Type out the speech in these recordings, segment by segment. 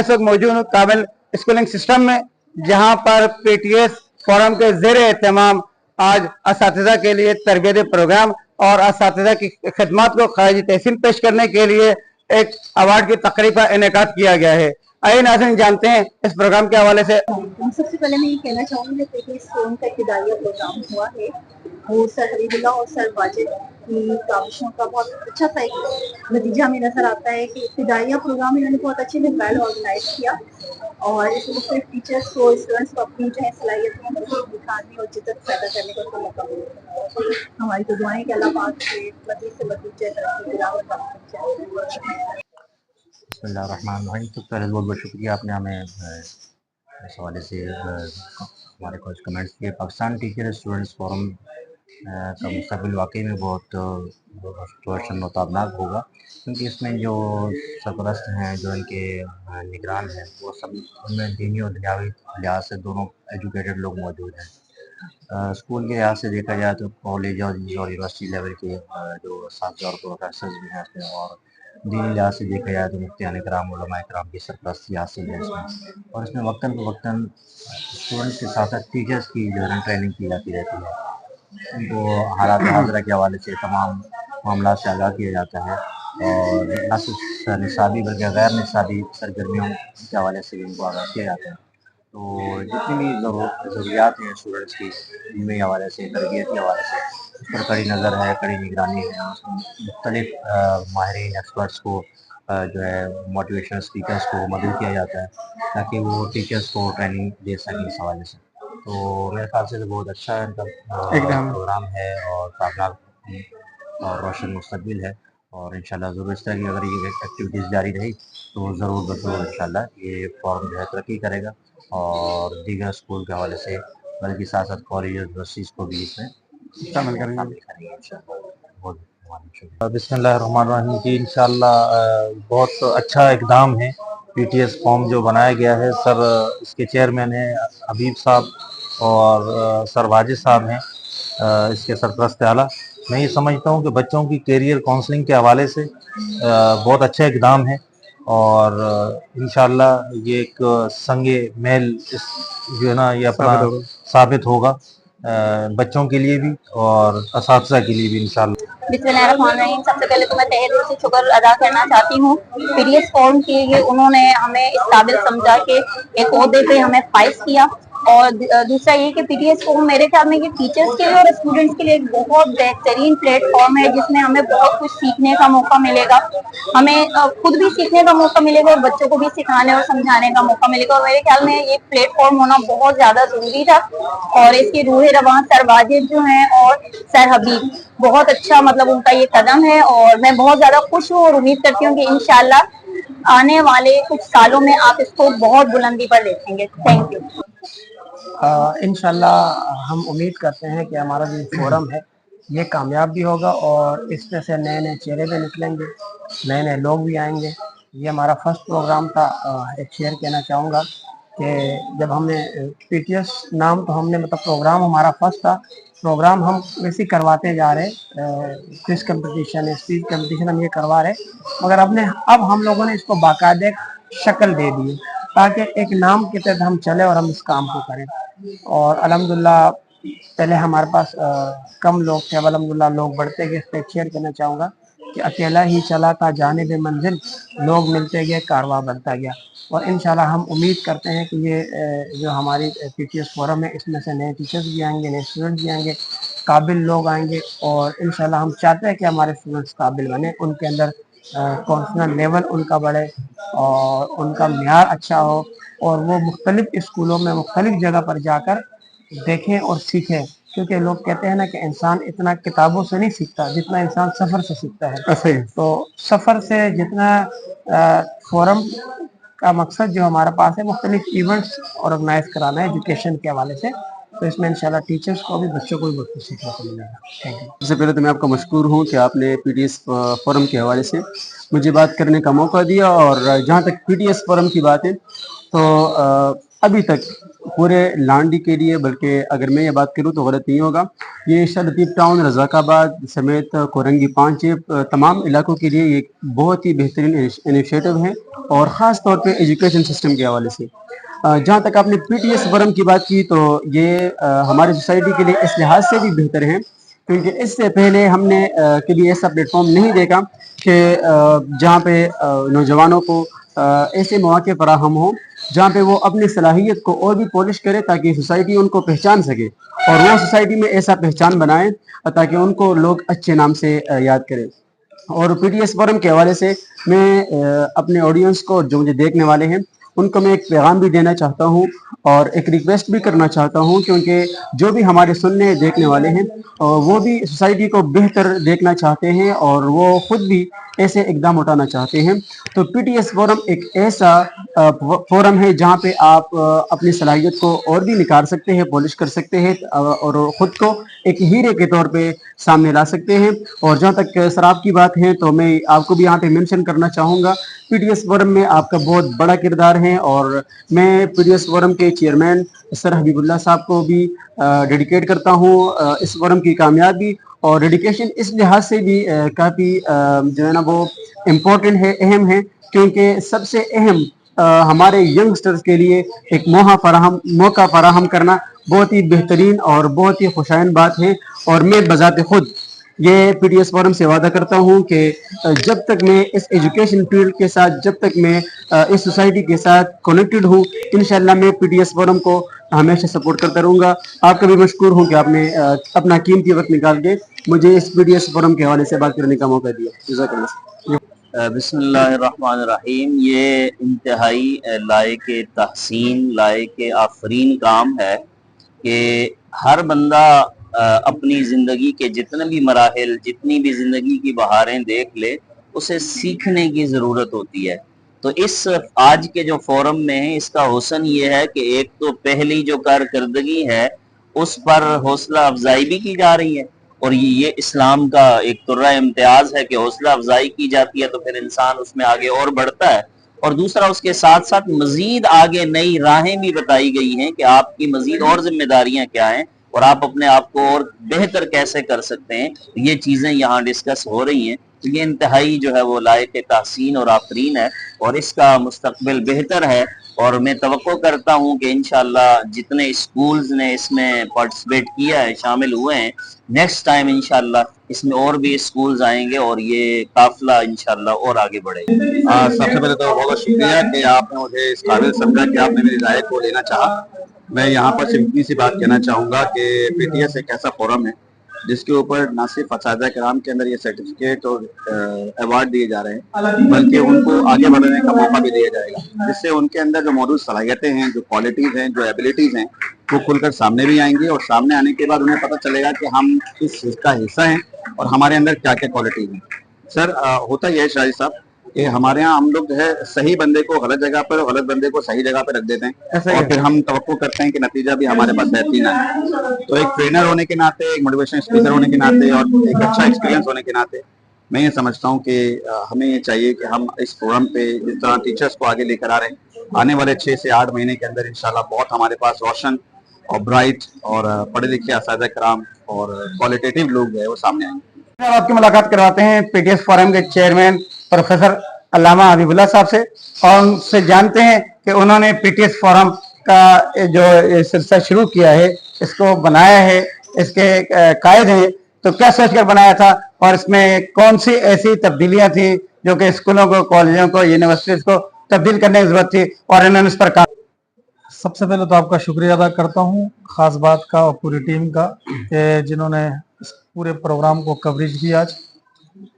इस वक्त मौजूद हूँ काबिल स्कूलिंग सिस्टम में, जहाँ पर पीटीएस फोरम के ज़ेर एहतमाम आज असातिज़ा के लिए तरबियती प्रोग्राम और असातिज़ा की खिदमत को ख़ारिज तहसील पेश करने के लिए एक अवार्ड की तकरीब का इनेकाद किया गया है। आइए नाज़रीन जानते हैं इस प्रोग्राम के हवाले से। सबसे पहले मैं ये कहना चाहूँगी कि पीटीएस फोरम का इब्तिदाइया प्रोग्राम हुआ है, वो सर हबीबुल्लाह और सर वाजिद की काविशों का बहुत अच्छा सा एक नतीजा हमें नजर आता है कि इब्तिदाइया प्रोग्राम इन्होंने बहुत अच्छे से वेल ऑर्गेनाइज किया और इसमें मुख्तलिफ टीचर्स को स्टूडेंट्स को अपनी जो है सलाहियतें दिखाने और जिद्दत पैदा करने का मौका मिला। हमारी तो दुआएं कि अल्लाह पाक से मज़ीद से मज़ीद तरक्की बिस्मिल्लाहिर्रहमानिर्रहीम। तो पहले बहुत बहुत शुक्रिया, आपने हमें इस हवाले से हमारे कुछ कमेंट्स किए। पाकिस्तान टीचर स्टूडेंट्स फोरम का मुस्तकबिल वाकई में बहुत रोशन और ताबनाक होगा, क्योंकि इसमें जो सरपरस्त हैं, जो इनके निगरान हैं, वो सब उनमें दीनी और दुनियावी लिहाज से दोनों एजुकेटेड लोग मौजूद हैं। स्कूल के लिहाज से देखा जाए तो कॉलेज और यूनिवर्सिटी लेवल के जो साथी और प्रोफेसर भी हैं इसमें, और दीनी लिहाज से देखा जाए तो मुफ्तियान कराम, उलमा कराम की सरपरस्ती हासिल है इसमें। और इसमें वक्तन फ़वक्तन स्टूडेंट्स के साथ साथ टीचर्स की जो है ट्रेनिंग की जाती रहती है, उनको हालात हाज़िरा के हवाले से तमाम मामला से आगाह किया जाता है, और न सिर्फ निसाबी बल्कि गैर निसाबी सरगर्मियों के हवाले से भी उनको आगाह किया जाता है। तो जितनी भी ज़रूरियात हैं स्टूडेंट्स की इलमी हवाले से, तरबियत के हवाले से, उस पर कड़ी नज़र है, कड़ी निगरानी है। उसमें मुख्तलिफ माहिरीन एक्सपर्ट्स को जो है मोटिवेशनल स्पीकर्स को मदद किया जाता है, ताकि वो टीचर्स को ट्रेनिंग दे सकें इस हवाले से। तो मेरे ख्याल से तो बहुत अच्छा इनका प्रोग्राम है और ताबनाक और रोशन मुस्तकबिल है, और इंशाल्लाह ज़रूर इस तरह की अगर ये एक्टिविटीज़ जारी रही तो ज़रूर ज़रूर इंशाल्लाह ये फॉर्म जो है तरक्की करेगा, और दीगर स्कूल के हवाले से बल्कि साथ साथ कॉलेज यूनिवर्सिटीज़ को भी इसमें शामिल करेंगे इंशाल्लाह। बहुत बिस्मिल्लाहिर्रहमानिर्रहीम जी, इंशाल्लाह बहुत अच्छा इक़दाम है पीटीएस फॉर्म जो बनाया गया है। सर इसके चेयरमैन हैं हबीब साहब और सर वाजिद साहब हैं इसके सरपरस्त आला। मैं ये समझता हूँ कि बच्चों की कैरियर काउंसलिंग के हवाले से बहुत अच्छा इक़दाम है, और इंशाल्लाह ये एक संगे मेल जो है ना ये अपना साबित होगा बच्चों के लिए भी और असातिज़ा के लिए भी इंशाल्लाह। बिस्मिल्लाहिर्रहमानिर्रहीम। सबसे पहले तो मैं तहे दिल से शुक्र अदा करना चाहती हूँ पीटीएस फोरम के लिए, उन्होंने हमें इस काबिल समझा के एक ओहदे पे हमें फाइज किया। और दूसरा ये कि पीटीएस फोरम मेरे ख्याल में ये टीचर्स के लिए और स्टूडेंट्स के लिए एक बहुत बेहतरीन प्लेटफॉर्म है, जिसमें हमें बहुत कुछ सीखने का मौका मिलेगा, हमें खुद भी सीखने का मौका मिलेगा और बच्चों को भी सिखाने और समझाने का मौका मिलेगा। और मेरे ख्याल में ये प्लेटफॉर्म होना बहुत ज्यादा जरूरी था। और इसकी रूह रवां सर वाजिद जो हैं और सर हबीब, बहुत अच्छा मतलब उनका ये कदम है, और मैं बहुत ज्यादा खुश हूँ और उम्मीद करती हूँ कि इंशाल्लाह आने वाले कुछ सालों में आप इसको बहुत बुलंदी पर देखेंगे। Thank you. इंशाल्लाह हम उम्मीद करते हैं कि हमारा जो फोरम है ये कामयाब भी होगा और इसमें से नए नए चेहरे भी निकलेंगे, नए नए लोग भी आएंगे। ये हमारा फर्स्ट प्रोग्राम था। एक शेयर कहना चाहूँगा कि जब हमने पीटीएस नाम तो हमने मतलब प्रोग्राम हमारा फर्स्ट था। प्रोग्राम हम वैसे करवाते जा रहे, क्विज कंपटीशन, स्पीच कंपटीशन हम ये करवा रहे, मगर अब हम लोगों ने इसको बाकायदे शक्ल दे दी ताकि एक नाम के तहत हम चले और हम इस काम को करें। और अल्हम्दुलिल्लाह पहले हमारे पास कम लोग थे, अब अल्हम्दुलिल्लाह लोग बढ़ते गए। इस पर शेयर करना चाहूँगा कि अकेला ही चला था जानिब मंजिल, लोग मिलते गए कारवां बढ़ता गया। और इंशाल्लाह हम उम्मीद करते हैं कि ये जो हमारी पीटीएस फोरम है इसमें से नए टीचर्स भी आएंगे, नए स्टूडेंट्स भी आएंगे, काबिल लोग आएंगे। और इंशाल्लाह हम चाहते हैं कि हमारे स्टूडेंट्स काबिल बने, उनके अंदर कॉन्फिडेंस लेवल उनका बढ़े और उनका म्यार अच्छा हो, और वो मुख्तलिफ स्कूलों में मुख्तलिफ जगह पर जाकर देखें और सीखें। क्योंकि लोग कहते हैं ना कि इंसान इतना किताबों से नहीं सीखता जितना इंसान सफ़र से सीखता है। तो सफ़र से जितना फोरम का मकसद जो हमारे पास है मुख्तलिफ इवेंट्स ऑर्गेनाइज कराना है एजुकेशन के हवाले से, तो इसमें इंशाल्लाह टीचर्स को भी बच्चों को भी बहुत कुछ सीखने को मिलेगा। Thank you. सबसे पहले तो मैं आपका मशकूर हूँ कि आपने पीटीएस फोरम के हवाले से मुझे बात करने का मौका दिया। और जहाँ तक पीटीएस फोरम की बात है तो अभी तक पूरे लांडी के लिए, बल्कि अगर मैं ये बात करूँ तो गलत नहीं होगा, ये शाह लतीफ़ टाउन, रज़ाकाबाद समेत कोरंगी 5 तमाम इलाकों के लिए एक बहुत ही बेहतरीन इनिशिएटिव है, और ख़ास तौर पे एजुकेशन सिस्टम के हवाले से। जहाँ तक आपने पीटीएस फोरम की बात की, तो ये हमारी सोसाइटी के लिए इस लिहाज से भी बेहतर है क्योंकि इससे पहले हमने कभी ऐसा प्लेटफॉर्म नहीं देखा कि जहाँ पे नौजवानों को ऐसे मौके फराहम हो जहाँ पे वो अपनी सलाहियत को और भी पॉलिश करे ताकि सोसाइटी उनको पहचान सके, और वो सोसाइटी में ऐसा पहचान बनाए ताकि उनको लोग अच्छे नाम से याद करें। और पीटीएस फोरम के हवाले से मैं अपने ऑडियंस को, जो मुझे देखने वाले हैं, उनको मैं एक पैगाम भी देना चाहता हूँ और एक रिक्वेस्ट भी करना चाहता हूँ, क्योंकि जो भी हमारे सुनने देखने वाले हैं वो भी सोसाइटी को बेहतर देखना चाहते हैं और वो खुद भी ऐसे इकदाम उठाना चाहते हैं। तो पीटीएस फोरम एक ऐसा फोरम है जहाँ पे आप अपनी सलाहियत को और भी निखार सकते हैं, पॉलिश कर सकते हैं और ख़ुद को एक हीरे के तौर पे सामने ला सकते हैं। और जहाँ तक शराब की बात है तो मैं आपको भी यहाँ पे मेंशन करना चाहूँगा, पीटीएस फोरम में आपका बहुत बड़ा किरदार है, और मैं पीटीएस फोरम के चेयरमैन सर हबीबुल्लाह साहब को भी डेडिकेट करता हूँ इस फोरम की कामयाबी और डेडिकेशन इस लिहाज से भी काफ़ी जो है ना वो इम्पोर्टेंट है, अहम है, क्योंकि सबसे अहम हमारे यंगस्टर्स के लिए एक मौका फराहम करना बहुत ही बेहतरीन और बहुत ही खुशाइन बात है। और मैं बजाते खुद ये पीटीएस फोरम से वादा करता हूँ कि जब तक मैं इस एजुकेशन फील्ड के साथ, जब तक मैं इस सोसाइटी के साथ कनेक्टेड हूँ, इंशाल्लाह मैं पीटीएस फोरम को हमेशा सपोर्ट करता रहूँगा। आपका भी मशकूर हूँ कि आपने अपना कीमती वक्त निकाल के मुझे इस पीटीएस फोरम के हवाले से बात करने का मौका दिया। जज़ाकल्लाह। बिस्मिल्लाहिर्रहमानिर्रहीम। ये इंतहाई लायक तहसीन, लायक आफरीन काम है कि हर बंदा अपनी ज़िंदगी के जितने भी मराहिल, जितनी भी ज़िंदगी की बहारें देख ले, उसे सीखने की ज़रूरत होती है। तो इस आज के जो फोरम में है, इसका हुस्न ये है कि एक तो पहली जो कारकर्दगी है उस पर हौसला अफजाई भी की जा रही है, और ये इस्लाम का एक तुर्रा इम्तियाज है कि हौसला अफजाई की जाती है तो फिर इंसान उसमें आगे और बढ़ता है। और दूसरा, उसके साथ साथ मजीद आगे नई राहें भी बताई गई हैं कि आपकी मजीद और जिम्मेदारियां क्या हैं और आप अपने आप को और बेहतर कैसे कर सकते हैं। ये चीज़ें यहाँ डिस्कस हो रही हैं। तो ये इंतहाई जो है वो लायक तहसीन और आफरीन है, और इसका मुस्तकबिल बेहतर है। और मैं तवक्को करता हूँ कि इंशाल्लाह जितने स्कूल्स ने इसमें पार्टिसिपेट किया है, शामिल हुए हैं, नेक्स्ट टाइम इंशाल्लाह इसमें और भी स्कूल्स आएंगे और ये काफिला इंशाल्लाह और आगे बढ़ेगा। सबसे पहले तो बहुत शुक्रिया कि आपने मुझे इस काबिल समझा कि आपने मेरी राय को लेना चाहा। मैं यहाँ पर सिंपली सी बात कहना चाहूँगा कि पीटीएस एक ऐसा फोरम है जिसके ऊपर न सिर्फ असातिज़ा किराम के अंदर ये सर्टिफिकेट और अवार्ड दिए जा रहे हैं, बल्कि उनको आगे बढ़ने का मौका भी दिया जाएगा, जिससे उनके अंदर जो मौजूद सलाहियतें हैं, जो क्वालिटीज़ हैं, जो एबिलिटीज़ हैं, वो खुलकर सामने भी आएंगी। और सामने आने के बाद उन्हें पता चलेगा कि हम किस चीज़ का हिस्सा हैं और हमारे अंदर क्या क्या क्वालिटीज़ हैं। सर, होता यह है शाहिद साहब कि हमारे यहाँ हम लोग जो है सही बंदे को गलत जगह पर और गलत बंदे को सही जगह पर रख देते हैं, और फिर हम तवक्को करते हैं कि नतीजा भी हमारे पास बेहतरीन आए। तो एक ट्रेनर होने के नाते, एक मोटिवेशन स्पीकर होने के नाते और एक अच्छा एक्सपीरियंस होने के नाते मैं ये समझता हूँ कि हमें ये चाहिए कि हम इस प्रोग्राम पे जिस तरह टीचर्स को आगे लेकर आ रहे हैं, आने वाले 6 से 8 महीने के अंदर इंशाल्लाह बहुत हमारे पास रोशन और ब्राइट और पढ़े लिखे असातिज़ा किराम और क्वालिटेटिव लोग जो है वो सामने आएंगे। आपकी मुलाकात करवाते हैं पीटीएस फोरम के चेयरमैन प्रोफेसर अल्लामा हबीबुल्लाह साहब से, और उनसे जानते हैं कि उन्होंने पीटीएस फोरम का जो सिलसिला शुरू किया है, इसको बनाया है, इसके कायद हैं, तो क्या सोचकर बनाया था और इसमें कौन सी ऐसी तब्दीलियां थी जो कि स्कूलों को, कॉलेजों को, यूनिवर्सिटीज को तब्दील करने की जरूरत थी, और इन्होंने इस पर काम। सबसे पहले तो आपका शुक्रिया अदा करता हूँ ख़ास बात का और पूरी टीम का कि जिन्होंने इस पूरे प्रोग्राम को कवरेज की। आज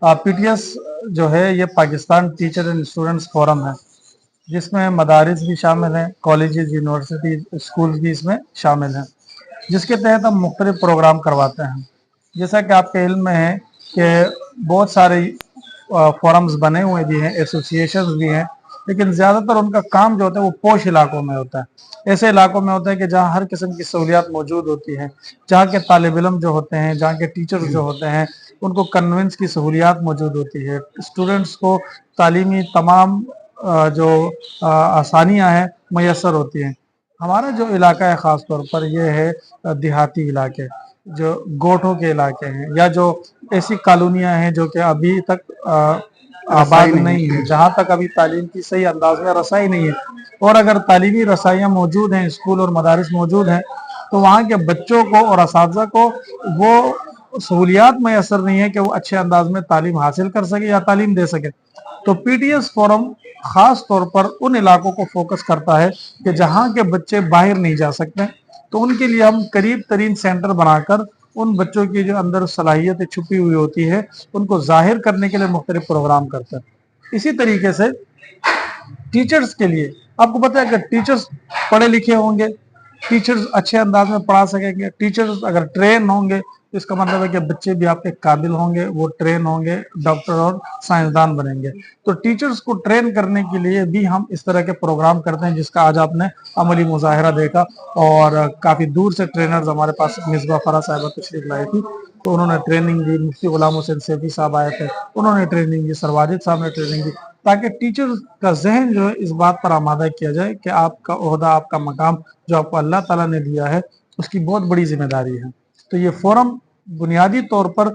पीटीएस जो है ये Pakistan teacher and students forum है, जिसमें मदारिस भी शामिल हैं, कॉलेजेस, यूनिवर्सिटी, स्कूल भी इसमें शामिल हैं, जिसके तहत हम मुख्तलिफ प्रोग्राम करवाते हैं। जैसा कि आपके इल्म में है कि बहुत सारे फोरम्स बने हुए भी हैं, एसोसिएशंस भी हैं, लेकिन ज़्यादातर उनका काम जो होता है वो पोश इलाकों में होता है। ऐसे इलाकों में होता है कि जहाँ हर किस्म की सहूलियात मौजूद होती हैं, जहाँ के तालिब इल्म जो होते हैं, जहाँ के टीचर्स जो होते हैं, उनको कन्वेंस की सहूलियात मौजूद होती है, स्टूडेंट्स को तालीमी तमाम जो आसानियाँ हैं मैसर होती हैं। ہمارا جو علاقہ ہے خاص طور پر یہ ہے دیہاتی علاقے، جو گوٹھوں کے علاقے ہیں، یا جو ایسی کالونیاں ہیں جو کہ ابھی تک آباد نہیں ہے، جہاں تک ابھی تعلیم کی صحیح انداز میں رسائی نہیں ہے، اور اگر تعلیمی رسائیاں موجود ہیں، اسکول اور مدارس موجود ہیں، تو وہاں کے بچوں کو اور اساتذہ کو وہ سہولیات میسر نہیں ہے کہ وہ اچھے انداز میں تعلیم حاصل کر سکے یا تعلیم دے سکے۔ تو پی ٹی ایس فورم خاص طور پر ان علاقوں کو فوکس کرتا ہے کہ جہاں کے بچے باہر نہیں جا سکتے، تو ان کے لیے ہم قریب ترین سینٹر بنا کر ان بچوں کی جو اندر صلاحیتیں چھپی ہوئی ہوتی ہے ان کو ظاہر کرنے کے لیے مختلف پروگرام کرتے ہیں۔ اسی طریقے سے ٹیچرز کے لیے آپ کو پتہ ہے کہ ٹیچرز پڑھے لکھے ہوں گے، ٹیچرز اچھے انداز میں پڑھا سکیں گے، ٹیچرز اگر ٹرین ہوں گے تو اس کا مطلب ہے کہ بچے بھی آپ کے قابل ہوں گے، وہ ٹرین ہوں گے، ڈاکٹر اور سائنسدان بنیں گے۔ تو ٹیچرز کو ٹرین کرنے کے لیے بھی ہم اس طرح کے پروگرام کرتے ہیں، جس کا آج آپ نے عملی مظاہرہ دیکھا، اور کافی دور سے ٹرینرز ہمارے پاس مصباح فرح صاحبہ تشریف لائی تھی، تو انہوں نے ٹریننگ دی، مفتی غلام حسین سیفی صاحب آئے تھے، انہوں نے ٹریننگ دی، سر واجد صاحب نے ٹریننگ دی، تاکہ ٹیچر کا ذہن جو ہے اس بات پر آمادہ کیا جائے کہ آپ کا عہدہ، آپ کا مقام جو آپ کو اللہ تعالیٰ نے دیا ہے اس کی بہت بڑی ذمہ داری ہے۔ تو یہ فورم بنیادی طور پر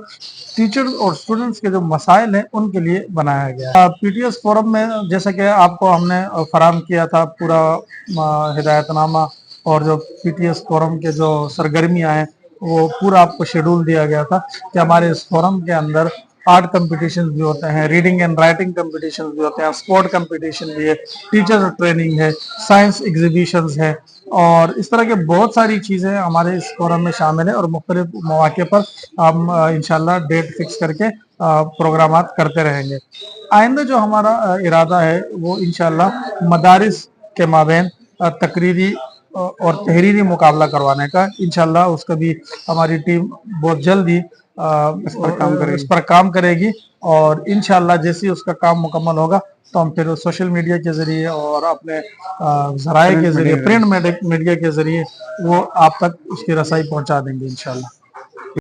ٹیچرز اور اسٹوڈنٹس کے جو مسائل ہیں ان کے لیے بنایا گیا ہے۔ پی ٹی ایس فورم میں جیسا کہ آپ کو ہم نے فراہم کیا تھا پورا ہدایت نامہ، اور جو پی ٹی ایس فورم کے جو سرگرمیاں ہیں وہ پورا آپ کو شیڈول دیا گیا تھا کہ ہمارے اس فورم کے اندر آرٹ کمپٹیشن بھی ہوتے ہیں، ریڈنگ اینڈ رائٹنگ کمپٹیشن بھی ہوتے ہیں، اسپورٹ کمپٹیشن بھی ہے، ٹیچر ٹریننگ ہے، سائنس ایگزیبیشنز ہیں، اور اس طرح کے بہت ساری چیزیں ہمارے اس فورم میں شامل ہیں، اور مختلف مواقع پر ہم انشاءاللہ ڈیٹ فکس کر کے پروگرامات کرتے رہیں گے۔ آئندہ جو ہمارا ارادہ ہے وہ انشاءاللہ مدارس کے مابین تقریری اور تحریری مقابلہ کروانے کا، انشاءاللہ اس کا بھی ہماری ٹیم بہت جلد ہی اس پر کام کرے گی، اور انشاءاللہ جیسے اس کا کام مکمل ہوگا تو ہم پھر سوشل میڈیا کے ذریعے اور اپنے ذرائع کے ذریعے، پرنٹ میڈیا کے ذریعے وہ آپ تک اس کی رسائی پہنچا دیں گے انشاءاللہ۔